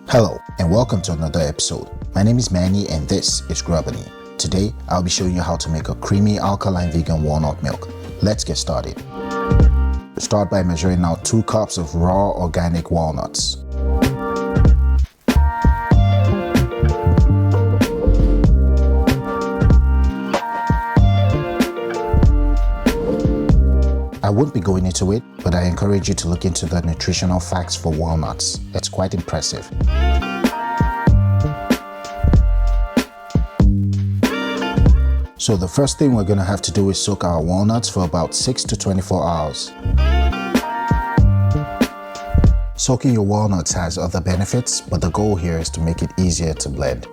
Hello and welcome to another episode. My name is Manny and this is Grubbany. Today I'll be showing you how to make a creamy alkaline vegan walnut milk. Let's get started. Start by measuring out 2 cups of raw organic walnuts. I won't be going into it, but I encourage you to look into the nutritional facts for walnuts. It's quite impressive. So the first thing we're going to have to do is soak our walnuts for about 6 to 24 hours. Soaking your walnuts has other benefits, but the goal here is to make it easier to blend.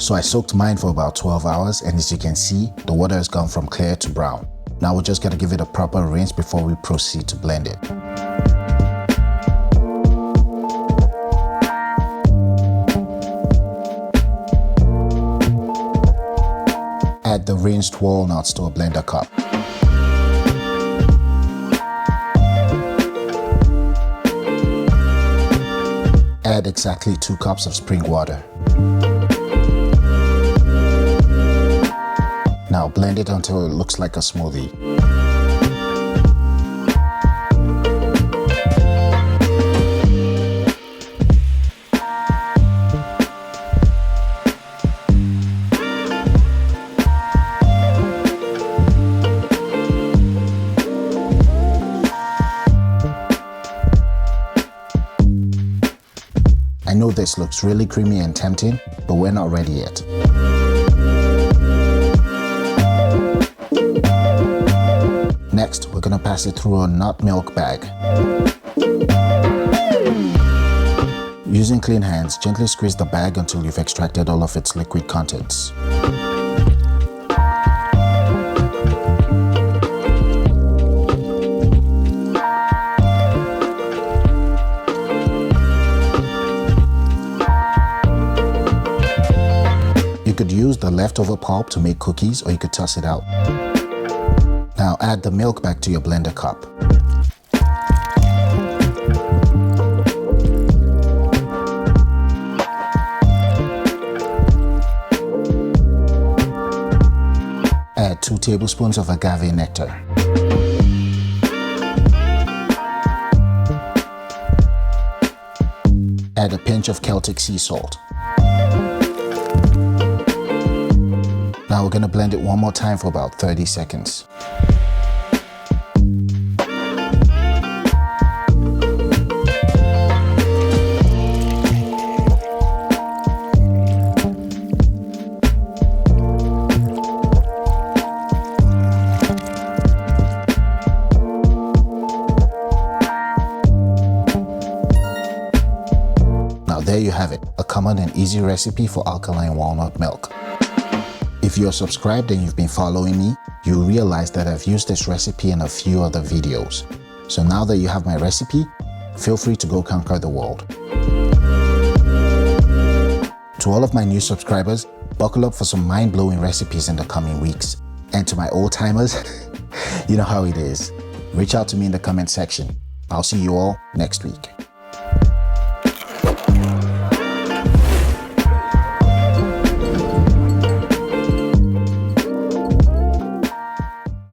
So I soaked mine for about 12 hours, and as you can see, the water has gone from clear to brown. Now we're just going to give it a proper rinse before we proceed to blend it. Add the rinsed walnuts to a blender cup. Add exactly 2 cups of spring water. Now blend it until it looks like a smoothie. I know this looks really creamy and tempting, but we're not ready yet. Next, we're going to pass it through a nut milk bag. Using clean hands, gently squeeze the bag until you've extracted all of its liquid contents. You could use the leftover pulp to make cookies, or you could toss it out. Now add the milk back to your blender cup. Add 2 tablespoons of agave nectar. Add a pinch of Celtic sea salt. Now we're going to blend it one more time for about 30 seconds. Now there you have it, a common and easy recipe for alkaline walnut milk. If you're subscribed and you've been following me, you'll realize that I've used this recipe in a few other videos. So now that you have my recipe, feel free to go conquer the world. To all of my new subscribers, buckle up for some mind-blowing recipes in the coming weeks. And to my old-timers, you know how it is. Reach out to me in the comment section. I'll see you all next week.